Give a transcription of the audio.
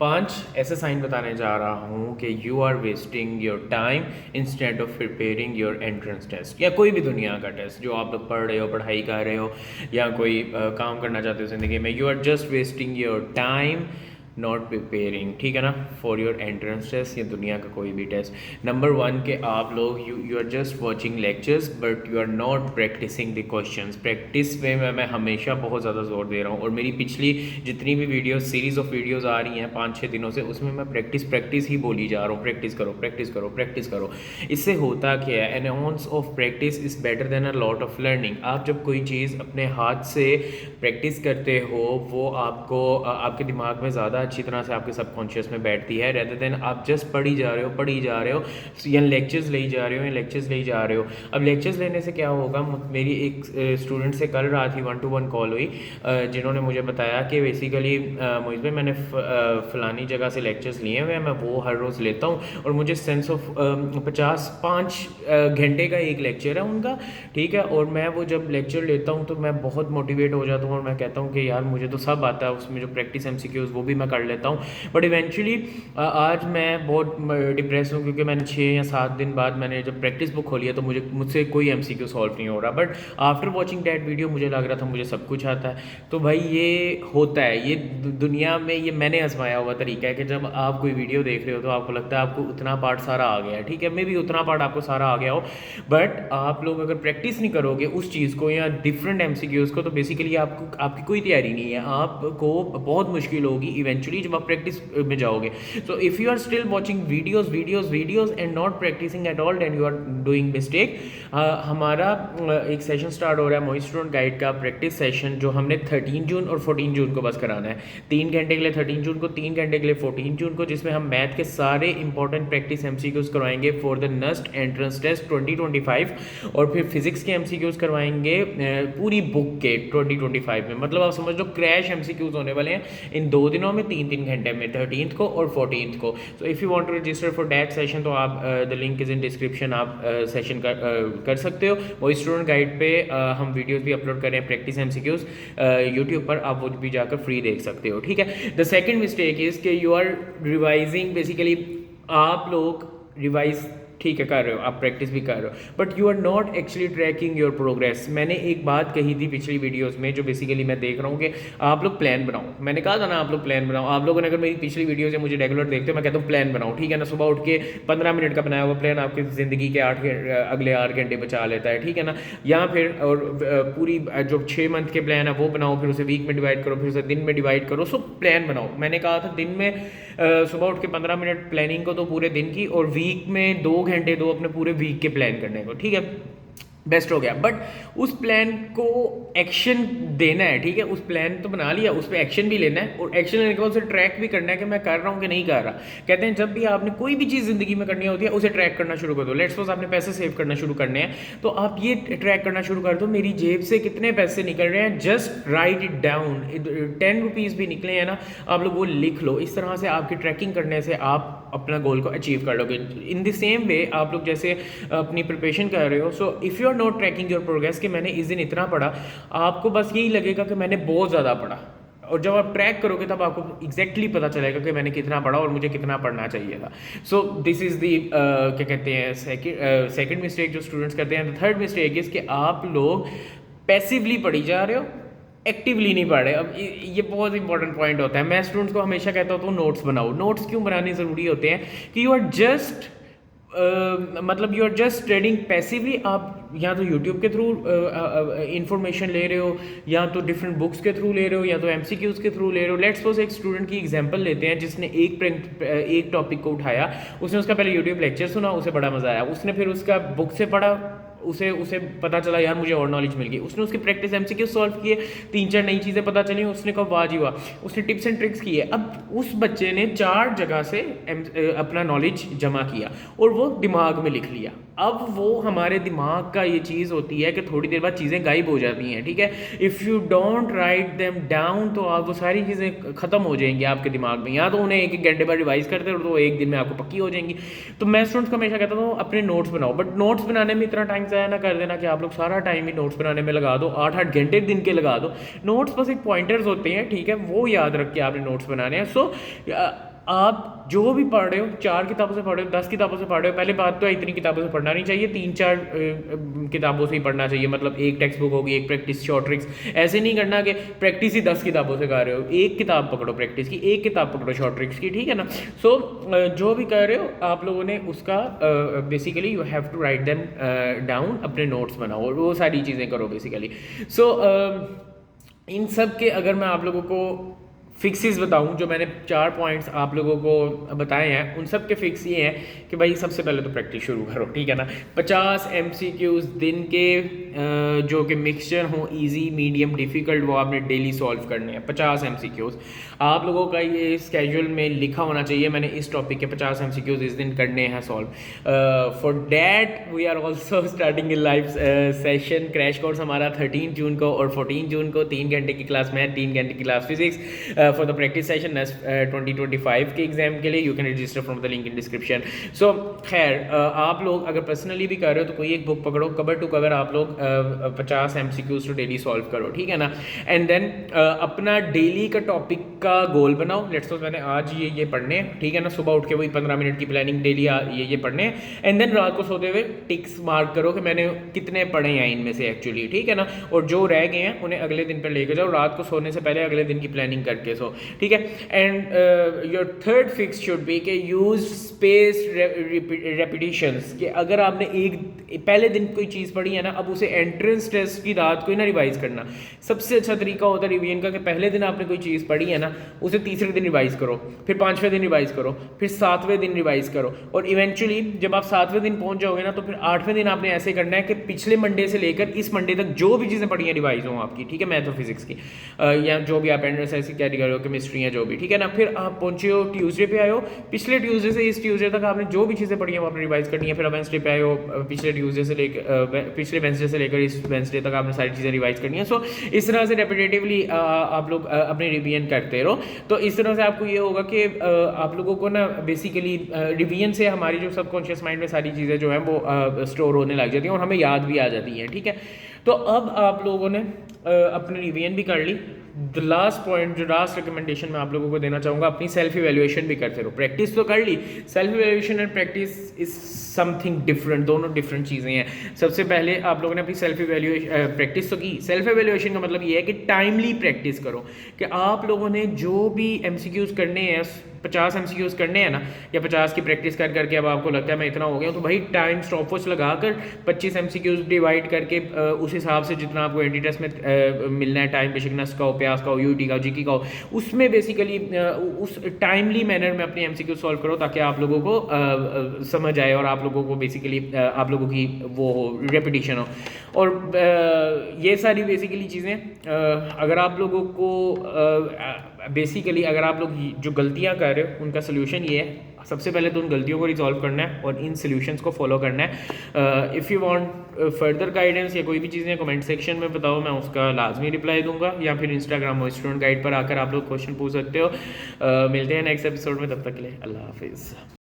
5 ऐसे साइन बताने जा रहा हूँ कि you are wasting your time instead of preparing your entrance test या कोई भी दुनिया का टेस्ट जो आप लोग पढ़ रहे हो, पढ़ाई कर रहे हो या कोई काम करना चाहते हो ज़िंदगी में। You are just wasting your time not preparing, ठीक है ना, फॉर योर एंट्रेंस टेस्ट या दुनिया का कोई भी टेस्ट। नंबर 1 के आप लोग you are just watching lectures but you are not practising the questions. Practice में मैं हमेशा बहुत ज़्यादा जोर दे रहा हूँ और मेरी पिछली जितनी भी वीडियो सीरीज़ ऑफ वीडियोज़ आ रही हैं 5-6 दिनों से, उसमें मैं प्रैक्टिस ही बोली जा रहा हूँ। प्रैक्टिस करो, प्रैक्टिस करो, प्रैक्टिस करो। इससे होता क्या है, N ounce of practice is better than a lot of learning. आप जब कोई चीज़ अपने हाथ से प्रैक्टिस करते हो वो आपको आपके दिमाग में ज़्यादा अच्छी तरह से आपके सबकॉन्शियस में बैठती है, रेदर देन आप जस्ट पढ़ी जा रहे हो या लेक्चर्स ले जा रहे हो या लेक्चर्स ले जा रहे हो। अब लेक्चर्स लेने से क्या होगा, मेरी एक स्टूडेंट से कल रात ही 1-to-1 कॉल हुई जिन्होंने मुझे बताया कि बेसिकली मुझ में मैंने फ़लानी जगह से लेक्चर्स लिए हुए हैं, मैं वो हर रोज़ लेता हूँ और मुझे सेंस ऑफ 5 घंटे का एक लेक्चर है उनका, ठीक है। और मैं वो जब लेक्चर लेता हूँ तो मैं बहुत मोटिवेट हो जाता हूँ और मैं कहता हूँ कि यार मुझे तो सब आता है, उसमें जो प्रैक्टिस MCQs वो भी मैं कर लेता हूँ। बट इवेंचुअली आज मैं बहुत डिप्रेस हूँ क्योंकि मैंने 6 या 7 दिन बाद मैंने जब प्रैक्टिस बुक खोली है तो मुझसे कोई MCQ सॉल्व नहीं हो रहा। But after watching that video मुझे लग रहा था मुझे सब कुछ आता है। तो भाई ये होता है, ये दुनिया में ये मैंने आजमाया हुआ तरीका है कि जब आप कोई वीडियो देख रहे हो तो आपको लगता है आपको उतना पार्ट सारा आ गया है, ठीक है, मे भी उतना पार्ट आपको सारा आ गया हो, बट आप लोग अगर प्रैक्टिस नहीं करोगे उस चीज़ को या डिफरेंट MCQs को तो बेसिकली आपकी कोई तैयारी नहीं है, आपको बहुत मुश्किल होगी इवेंचुअली जब आप प्रैक्टिस में जाओगे। So if you are still watching videos and not practising at all then you are doing mistake. हमारा एक सेशन स्टार्ट हो रहा है मोहित स्टूडेंट गाइड का प्रैक्टिस सेशन, जो हमने 13 जून और 14 जून को बस कराना है। 3 घंटे के लिए 13 जून को, 3 घंटे के लिए 14 जून को, जिसमें हम मैथ के सारे इंपॉर्टेंट प्रैक्टिस MCQs करवाएंगे for the next entrance test 2025 और फिर फिजिक्स के MCQs करवाएंगे पूरी बुक के 2025 में। मतलब आप समझ लो क्रैश MCQs होने वाले हैं इन 2 दिनों में, 3-3 घंटे में, 13th को और 14th को। So if you want to register for that session तो आप the link is in description, आप सेशन कर सकते हो। वो स्टूडेंट गाइड पे हम वीडियोस भी अपलोड कर रहे हैं प्रैक्टिस MCQs यूट्यूब पर, आप वो भी जाकर फ्री देख सकते हो, ठीक है। द सेकेंड मिस्टेक इज़ कि यू आर रिवाइजिंग, बेसिकली आप लोग रिवाइज ठीक है कर रहे हो, आप प्रैक्टिस भी कर रहे हो, but you are not actually tracking your progress. मैंने एक बात कही थी पिछली वीडियोस में जो बेसिकली मैं देख रहा हूँ कि आप लोग प्लान बनाओ। मैंने कहा था ना आप लोग प्लान बनाओ। आप लोगों ने अगर मेरी पिछली वीडियो से मुझे रेगुलर देखते हो, मैं कहता हूँ प्लान बनाओ, ठीक है ना। सुबह उठ के 15 मिनट का बनाया हुआ प्लान आपकी ज़िंदगी के अगले 8 घंटे बचा लेता है, ठीक है ना। या फिर और पूरी जो 6 मंथ के प्लान है वो बनाओ, फिर उसे वीक में डिवाइड करो, फिर उसे दिन में डिवाइड करो। सो प्लान बनाओ। मैंने कहा था दिन में सुबह उठ के 15 मिनट प्लानिंग को दो पूरे दिन की, और वीक में 2 घंटे दो अपने पूरे वीक के प्लान करने को, ठीक है, बेस्ट हो गया। बट उस प्लान को एक्शन देना है, ठीक है। उस प्लान तो बना लिया, उस पर एक्शन भी लेना है और एक्शन लेने के बाद उसे ट्रैक भी करना है कि मैं कर रहा हूँ कि नहीं कर रहा। कहते हैं जब भी आपने कोई भी चीज़ ज़िंदगी में करनी होती है उसे ट्रैक करना शुरू कर दो। लेट्स सपोज आपने पैसे सेव करना शुरू करने हैं तो आप ये ट्रैक करना शुरू कर दो, मेरी जेब से कितने पैसे निकल रहे हैं, just right it down. 10 rupees भी निकले हैं ना, आप लोग वो लिख लो। इस तरह से आपकी ट्रैकिंग करने से आप अपना गोल को अचीव कर लोगे। इन द सेम वे आप लोग जैसे अपनी प्रिपरेशन कर रहे हो, so if you are not tracking your progress कि मैंने इस दिन इतना पढ़ा, आपको बस यही लगेगा कि मैंने बहुत ज़्यादा पढ़ा। और जब आप ट्रैक करोगे तब आपको एग्जैक्टली पता चलेगा कि मैंने कितना पढ़ा और मुझे कितना पढ़ना चाहिए था। सो दिस इज़ दी क्या कहते हैं सेकंड मिस्टेक जो स्टूडेंट्स करते हैं। थर्ड मिस्टेक इज़ कि आप लोग पैसिवली पढ़ी जा रहे हो, एक्टिवली नहीं पढ़ रहे। अब ये बहुत इंपॉर्टेंट पॉइंट होता है। मैं स्टूडेंट्स को हमेशा कहता हूँ नोट्स बनाओ। नोट्स क्यों बनाने ज़रूरी होते हैं कि यू आर जस्ट मतलब you are just studying passively. आप या तो यूट्यूब के थ्रू इंफॉर्मेशन ले रहे हो, या तो डिफरेंट बुक्स के थ्रू ले रहे हो, या तो MCQs के थ्रू ले रहे हो। लेट्स सपोज एक स्टूडेंट की एग्जांपल लेते हैं जिसने एक टॉपिक को उठाया, उसने उसका पहले यूट्यूब लेक्चर सुना, उसे बड़ा मज़ा आया, उसने फिर उसका बुक से पढ़ा, उसे पता चला यार मुझे और नॉलेज मिल गई, उसने उसके प्रैक्टिस MCQ सॉल्व किए, 3-4 नई चीज़ें पता चली, उसने कहा वाह जी वाह, उसने टिप्स एंड ट्रिक्स किए। अब उस बच्चे ने 4 जगह से अपना नॉलेज जमा किया और वो दिमाग में लिख लिया। अब वो हमारे दिमाग का ये चीज़ होती है कि थोड़ी देर बाद चीज़ें गायब हो जाती हैं, ठीक है। If you don't write them down तो आप वो सारी चीज़ें ख़त्म हो जाएंगी आपके दिमाग में, या तो उन्हें 1-1 घंटे बाद रिवाइज करते हो तो 1 दिन में आपको पक्की हो जाएंगी। तो मैं स्टूडेंट्स को हमेशा कहता हूँ अपने नोट्स बनाओ, बट नोट्स बनाने में इतना टाइम टाइम ज़ाया ना कर देना कि आप लोग सारा टाइम ही नोट्स बनाने में लगा दो, 8-8 घंटे दिन के लगा दो। नोट्स बस एक पॉइंटर्स होते हैं, ठीक है, वो याद रख के आपने नोट्स बनाने हैं। सो आप जो भी पढ़ रहे हो, 4 किताबों से पढ़ रहे हो, 10 किताबों से पढ़ रहे हो, पहले बात तो है इतनी किताबों से पढ़ना नहीं चाहिए, 3-4 किताबों से ही पढ़ना चाहिए। मतलब एक टेक्स्ट बुक होगी, एक प्रैक्टिस शॉर्ट ट्रिक्स। ऐसे नहीं करना कि प्रैक्टिस ही 10 किताबों से कर रहे हो, एक किताब पकड़ो प्रैक्टिस की, एक किताब पकड़ो शॉर्ट ट्रिक्स की, ठीक है ना। सो जो भी कर रहे हो आप लोगों ने उसका basically you have to write them down, अपने नोट्स बनाओ और वो सारी चीज़ें करो बेसिकली। सो इन सब के अगर मैं आप लोगों को फिक्सेस बताऊं, जो मैंने 4 पॉइंट्स आप लोगों को बताए हैं, उन सब के फिक्स ये हैं कि भाई सबसे पहले तो प्रैक्टिस शुरू करो, ठीक है ना। 50 MCQs दिन के जो कि मिक्सचर हों, इजी, मीडियम, डिफ़िकल्ट, वो आपने डेली सॉल्व करने हैं। 50 MCQs आप लोगों का ये स्केड्यूल में लिखा होना चाहिए, मैंने इस टॉपिक के 50 MCQs इस दिन करने हैं solve. For that we are also starting in live session. Crash course हमारा 13 जून को और 14 जून को 3 घंटे की क्लास मैथ, 3 घंटे की class physics for the practice session 2025 के एग्जाम के लिए। You can register from the link in description. So खैर आप लोग अगर पर्सनली भी कर रहे हो तो कोई एक बुक पकड़ो, कवर टू कवर आप लोग 50 MCQs तो डेली सॉल्व करो, ठीक है ना। एंड देन अपना डेली का टॉपिक का गोल बनाओ। लेट्स सपोज मैंने आज ये पढ़ने हैं, ठीक है ना। सुबह उठ के वही 15 मिनट की प्लानिंग डेली ये पढ़ने हैं। एंड देन रात को सोते हुए टिक्स मार्क करो कि मैंने कितने पढ़े हैं इनमें से एक्चुअली, ठीक है ना। और जो रह गए हैं उन्हें अगले दिन पर लेके जाओ, रात को सोने से पहले अगले दिन की प्लानिंग करके सो, ठीक है। And your third fix should be के यूज स्पेस रेपिटेशंस, कि अगर आपने एक पहले दिन कोई चीज़ पढ़ी है ना, अब उसे एंट्रेंस टेस्ट की रात को ही ना रिवाइज करना। सबसे अच्छा तरीका होता है रिवीजन का कि पहले दिन आपने कोई चीज़ पढ़ी है ना, उसे तीसरे दिन रिवाइज करो, फिर 5वें दिन रिवाइज करो, फिर 7वें दिन रिवाइज करो, और इवेंचुअली जब आप 7वें दिन पहुंच जाओगे ना, तो फिर 8वें दिन आपने ऐसे करना है कि पिछले मंडे से लेकर इस मंडे तक जो भी चीज़ें पढ़ी हैं रिवाइज हों आपकी, ठीक है, मैथ और फिजिक्स की, या जो भी आप एंट्रेंस ऐसी कैरी कर रहे हो, केमिस्ट्री या जो भी, ठीक है ना। फिर आप पहुंचे हो ट्यूसडे पे आए हो, पिछले ट्यूसडे से इस ट्यूसडे तक आपने जो भी चीज़ें पढ़ी हैं वो आपने रिवाइज करनी है। फिर आप वेंसडे पे आए हो, पिछले ट्यूसडे से लेकर पिछले वेंसडे से लेकर इस वेंसडे तक आपने सारी चीज़ें रिवाइज करनी है। सो इस तरह से रेपिटेटिवली आप लोग अपनी रिवीजन करते रहो। तो इस तरह से आपको ये होगा कि आप लोगों को ना बेसिकली रिवीजन से हमारी जो सबकॉन्शियस माइंड में सारी चीज़ें जो हैं वो स्टोर होने लग जाती हैं और हमें याद भी आ जाती हैं, ठीक है। तो अब आप लोगों ने अपनी रिवीजन भी कर ली। द लास्ट पॉइंट, जो लास्ट रिकमेंडेशन मैं आप लोगों को देना चाहूँगा, अपनी सेल्फ इवैल्यूएशन भी करते रहो। प्रैक्टिस तो कर ली, self evaluation and practice is something different, दोनों डिफरेंट चीज़ें हैं। सबसे पहले आप लोगों ने अपनी सेल्फ इवैल्यूएशन प्रैक्टिस तो की। सेल्फ इवैल्यूएशन का मतलब ये है कि टाइमली प्रैक्टिस करो, कि आप लोगों ने जो भी MCQs करने हैं, 50 MCQs करने हैं ना, या 50 की प्रैक्टिस कर करके अब आपको लगता है मैं इतना हो गया हूँ, तो भाई टाइम स्टॉप वॉच लगाकर 25 MCQs डिवाइड करके उस हिसाब से जितना आपको एंटी टेस्ट में मिलना है टाइम, बेसिकनेस का हो, प्यास का हो, यूटी का हो, जीके का हो, उसमें बेसिकली उस टाइमली मैनर में अपनी MCQ सॉल्व करो, ताकि आप लोगों को समझ आए और आप लोगों को बेसिकली आप लोगों की वो हो, रेपिटेशन हो। और ये सारी बेसिकली चीज़ें अगर आप लोगों को बेसिकली अगर आप लोग जो गलतियां कर रहे हो उनका सोल्यूशन ये है, सबसे पहले तो उन गलतियों को रिजॉल्व करना है और इन सोल्यूशंस को फॉलो करना है। If you want further guidance या कोई भी चीज़ें कमेंट सेक्शन में बताओ, मैं उसका लाजमी रिप्लाई दूंगा, या फिर इंस्टाग्राम और स्टूडेंट गाइड पर आकर आप लोग क्वेश्चन पूछ सकते हो। मिलते हैं नेक्स्ट एपिसोड में, तब तक के लिए अल्लाह हाफिज़।